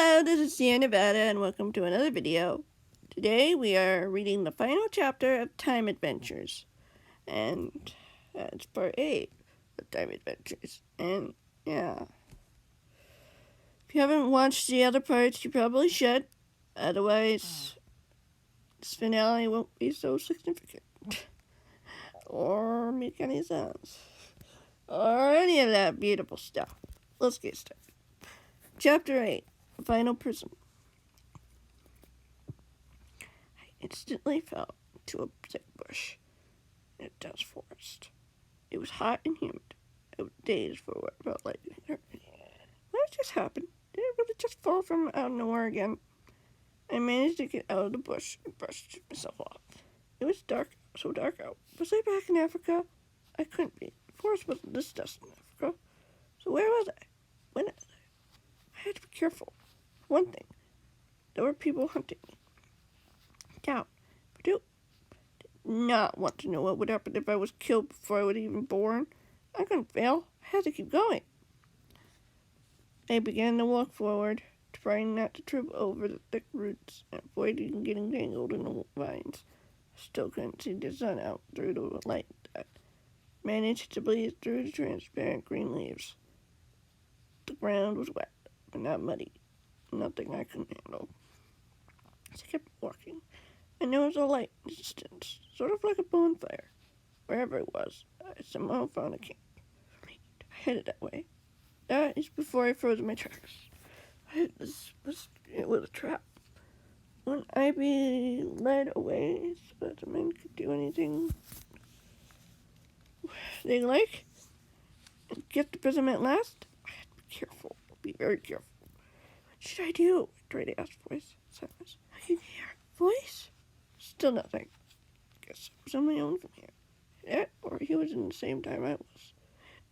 Hello, this is Sierra Nevada, and welcome to another video. Today we are reading the final chapter of Time Adventures, and it's part 8 of Time Adventures. And yeah, if you haven't watched the other parts, you probably should. Otherwise, this finale won't be so significant, or make any sense, or any of that beautiful stuff. Let's get started. Chapter 8, The Final Prism. I instantly fell into a thick bush in a dense forest. It was hot and humid. I was dazed for what felt like an eternity. What just happened? Did it really just fall from out of nowhere again? I managed to get out of the bush and brushed myself off. It was dark, so dark out. Was I back in Africa? I couldn't be. The forest wasn't this distant in Africa. So where was I? When was I? I had to be careful. One thing, there were people hunting me. Down. Purdue did not want to know what would happen if I was killed before I was even born. I couldn't fail. I had to keep going. I began to walk forward, trying not to trip over the thick roots and avoiding getting tangled in the vines. I still couldn't see the sun out through the light that managed to bleed through the transparent green leaves. The ground was wet, but not muddy. Nothing I couldn't handle. As I kept walking, and there was a light in the distance, sort of like a bonfire. Wherever it was, I somehow found a camp. I headed that way. That is before I froze in my tracks. It was a trap. Wouldn't I be led away so that the men could do anything they like and get the prism at last? I had to be careful. Be very careful. What should I do? I tried to ask voice. Silence. I can hear voice. Still nothing. Guess I was on my own from here. Yeah, or he was in the same time I was.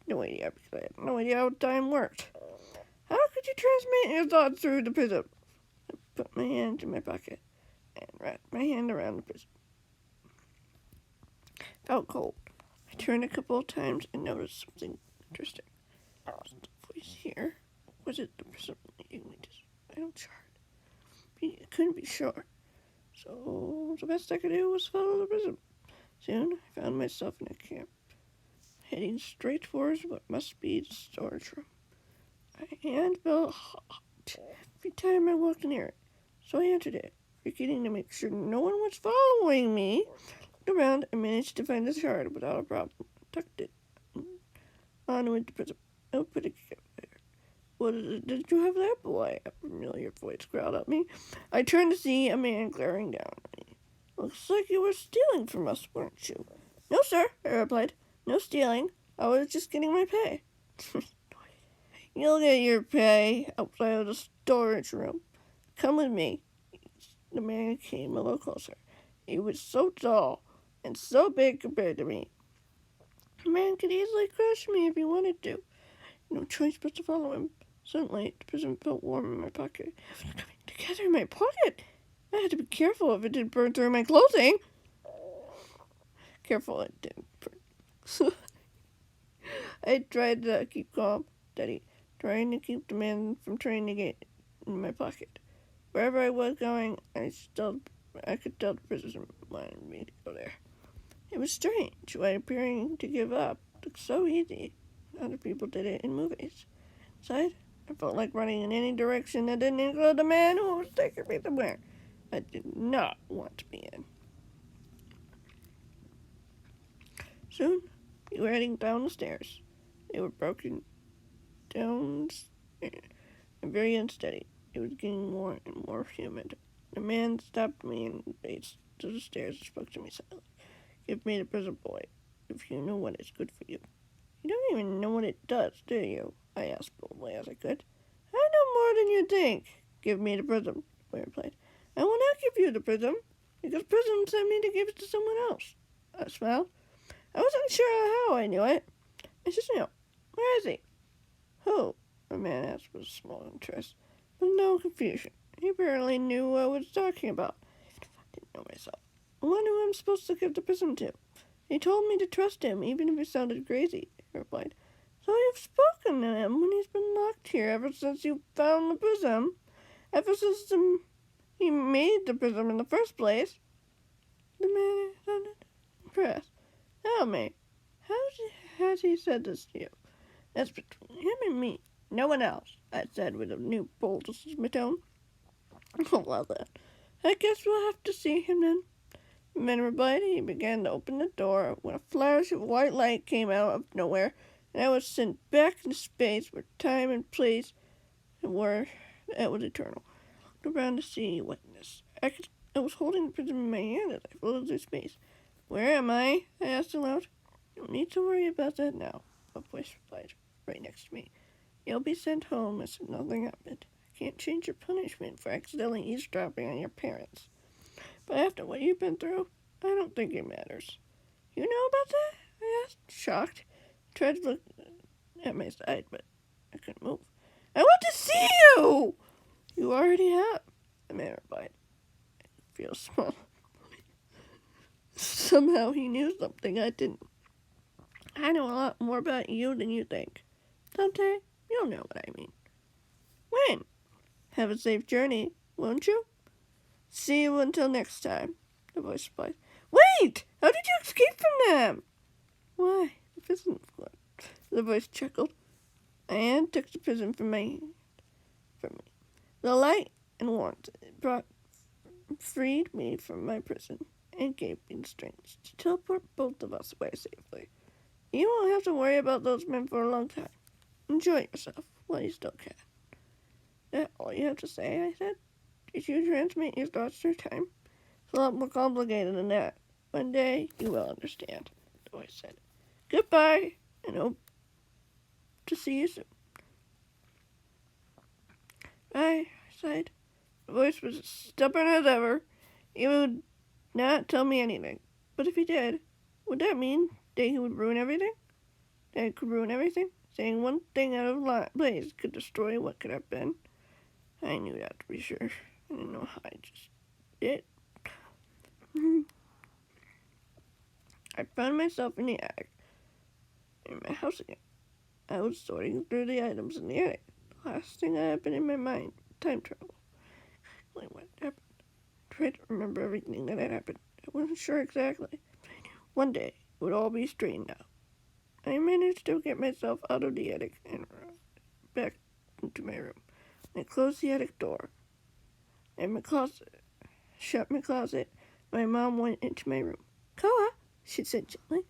No idea, because I had no idea how time worked. How could you transmit your thoughts through the prism? I put my hand in my pocket and wrapped my hand around the prism. Felt cold. I turned a couple of times and noticed something interesting. Was the voice here? Was it the prism leading me to the final chart? I couldn't be sure. So the best I could do was follow the prism. Soon I found myself in a camp, heading straight towards what must be the storage room. My hand felt hot every time I walked near it, so I entered it, forgetting to make sure no one was following me. Looked around and managed to find the shard without a problem. Tucked it on with the prism. I put it there. What did you have there, boy? A familiar voice growled at me. I turned to see a man glaring down at me. Looks like you were stealing from us, weren't you? No, sir, I replied. No stealing. I was just getting my pay. You'll get your pay outside of the storage room. Come with me. The man came a little closer. He was so tall and so big compared to me. The man could easily crush me if he wanted to. No choice but to follow him. Suddenly, the prism felt warm in my pocket. It was coming together in my pocket. I had to be careful if it didn't burn through my clothing. Careful it didn't burn. I tried to keep calm, steady, trying to keep the man from trying to get in my pocket. Wherever I was going, I could tell the prism wanted me to go there. It was strange why appearing to give up looked so easy. Other people did it in movies. Inside, I felt like running in any direction that didn't include the man who was taking me somewhere I did not want to be in. Soon, we were heading down the stairs. They were broken down and very unsteady. It was getting more and more humid. The man stopped me and faced to the stairs and spoke to me silently. Give me the prism, boy, if you know what is good for you. You don't even know what it does, do you? I asked boldly as I could. I know more than you think. Give me the prism, the boy replied. I will not give you the prism, because prism sent me to give it to someone else. I smiled. I wasn't sure how I knew it. I just knew. Where is he? Who? The man asked with a small interest, but no confusion. He apparently knew what I was talking about. Even if I didn't know myself. The one who I'm supposed to give the prism to. He told me to trust him, even if he sounded crazy, I replied. So you've spoken to him when he's been locked here ever since you found the prism? ever since he made the prism in the first place. The man sounded impressed. Tell me, has he said this to you? That's between him and me. No one else, I said with a new boldness in my tone. Oh, well then, I guess we'll have to see him then. The man replied. He began to open the door when a flash of white light came out of nowhere, and I was sent back into space where time and place were it was eternal. I looked around to see witness. I was holding the prism in my hand as I floated through space. Where am I? I asked aloud. You don't need to worry about that now, a voice replied, right next to me. You'll be sent home as if nothing happened. I can't change your punishment for accidentally eavesdropping on your parents. But after what you've been through, I don't think it matters. You know about that? I asked, shocked. I tried to look at my side, but I couldn't move. I want to see you! You already have, the man replied. I feel small. Somehow he knew something I didn't. I know a lot more about you than you think. Someday, you'll know what I mean. When? Have a safe journey, won't you? See you until next time, the voice replied. Wait! How did you escape from them? Why, the prism flood. The voice chuckled. And took the prism from me. The light and warmth it freed me from my prison and gave me the strength to teleport both of us away safely. You won't have to worry about those men for a long time. Enjoy yourself while you still can. That all you have to say, I said? Did you transmit your thoughts through time? It's a lot more complicated than that. One day you will understand, the voice said. Goodbye, and hope to see you soon. I sighed. The voice was as stubborn as ever. He would not tell me anything. But if he did, would that mean that he would ruin everything? That it could ruin everything? Saying one thing out of place could destroy what could have been. I knew that to be sure. I didn't know how. I just did. I found myself in the attic, in my house again. I was sorting through the items in the attic. The last thing that happened in my mind, time travel. Like what happened? I tried to remember everything that had happened. I wasn't sure exactly, but I knew one day it would all be straightened out. I managed to get myself out of the attic and back into my room. I closed the attic door. And my closet. Shut my closet. My mom went into my room. Koa, she said gently.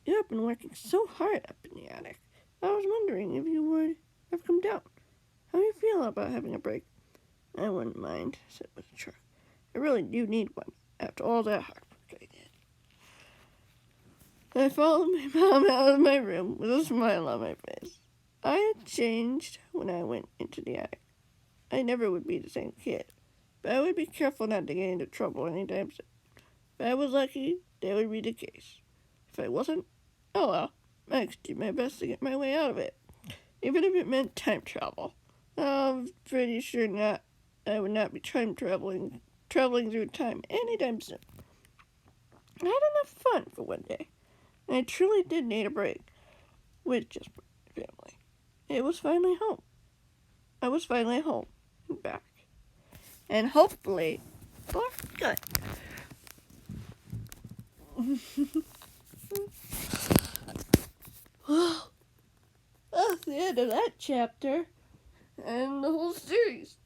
You have been working so hard up in the attic. I was wondering if you would have come down. How do you feel about having a break? I wouldn't mind, I said with a shrug. I really do need one, after all that hard work I did. I followed my mom out of my room with a smile on my face. I had changed when I went into the attic. I never would be the same kid, but I would be careful not to get into trouble anytime soon. If I was lucky, that would be the case. If I wasn't, oh well, I could do my best to get my way out of it, even if it meant time travel. I'm pretty sure not. I would not be traveling through time anytime soon. I had enough fun for one day, and I truly did need a break with just my family. It was finally home. I was finally home and back, and hopefully for good. Well, that's the end of that chapter and the whole series.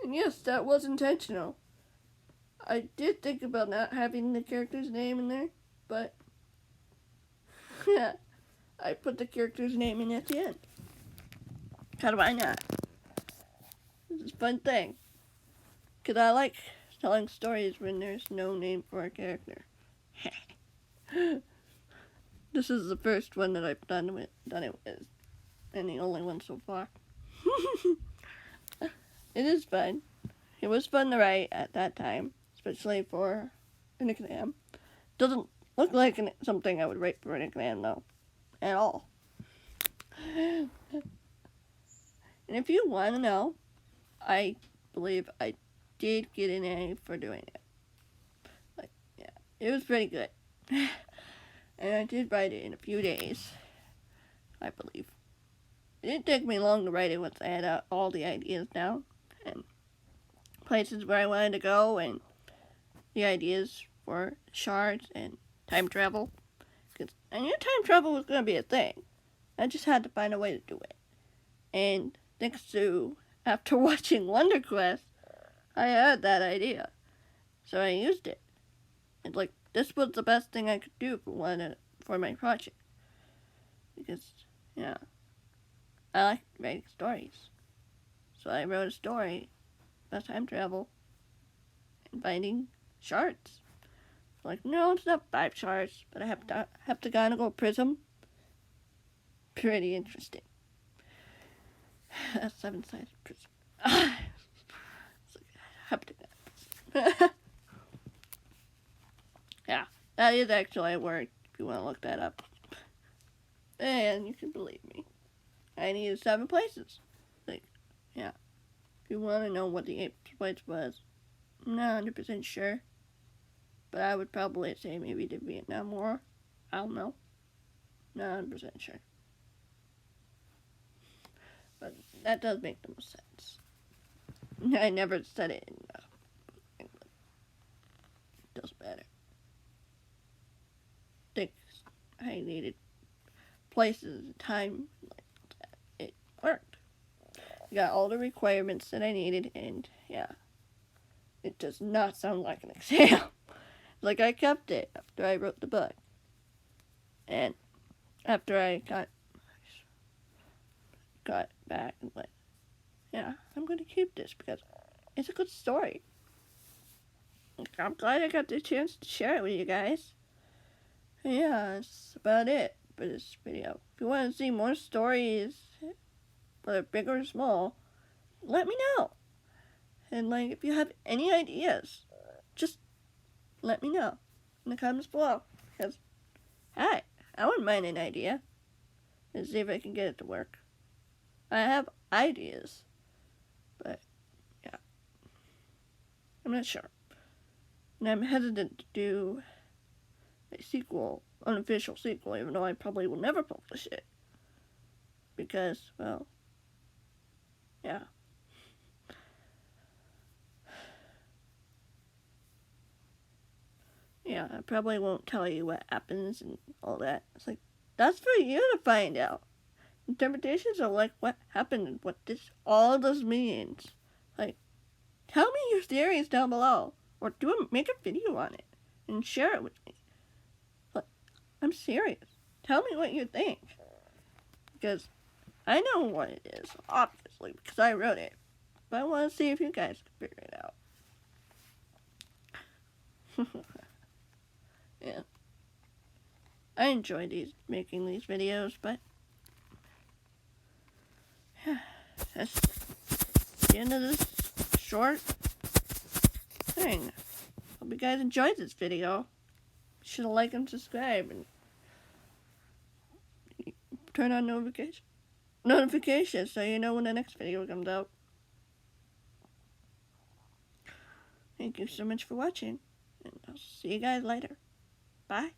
And yes, that was intentional. I did think about not having the character's name in there, but yeah, I put the character's name in at the end. How do I not? This is a fun thing. Because I like telling stories when there's no name for a character. This is the first one that I've done it with, and the only one so far. It is fun. It was fun to write at that time, especially for an exam. Doesn't look like something I would write for an exam, though, at all. And if you want to know, I believe I did get an A for doing it. Like, yeah, it was pretty good. And I did write it in a few days, I believe. It didn't take me long to write it once I had all the ideas down. and places where I wanted to go, and the ideas for shards and time travel. Because I knew time travel was going to be a thing. I just had to find a way to do it. And thanks to, after watching Wonder Quest, I had that idea. So I used it. And like, this was the best thing I could do for my project. Because, yeah, I like writing stories. So I wrote a story about time travel and finding shards. Like, no, it's not 5 shards, but I have heptagonal prism. Pretty interesting. A 7-sided prism. It's like heptagonal prism. Yeah, that is actually a word if you want to look that up. And you can believe me. I needed 7 places. Like, yeah. If you want to know what the 8th place was, I'm not 100% sure. But I would probably say maybe the Vietnam War. I don't know. Not 100% sure. But that does make the most sense. I never said it in English. It doesn't matter. I think I needed places and time. It worked. I got all the requirements that I needed, and yeah. It does not sound like an exam. Like, I kept it after I wrote the book. And after I got back and went, yeah, I'm going to keep this because it's a good story. I'm glad I got the chance to share it with you guys. And yeah, that's about it for this video. If you want to see more stories, whether big or small, let me know. And like, if you have any ideas, just let me know in the comments below. Because, hey, I wouldn't mind an idea. And see if I can get it to work. I have ideas. But, yeah. I'm not sure. And I'm hesitant to do a sequel, unofficial sequel, even though I probably will never publish it. Because, well, yeah. Yeah, I probably won't tell you what happens and all that. It's like, that's for you to find out. Interpretations of like what happened and what all this means. Like, tell me your theories down below, or make a video on it and share it with me. But I'm serious. Tell me what you think, because I know what it is, obviously, because I wrote it. But I want to see if you guys can figure it out. Yeah, I enjoy making these videos, but yeah, that's the end of this short thing. Hope you guys enjoyed this video. Be sure to like and subscribe and turn on notifications so you know when the next video comes out. Thank you so much for watching, and I'll see you guys later. Bye.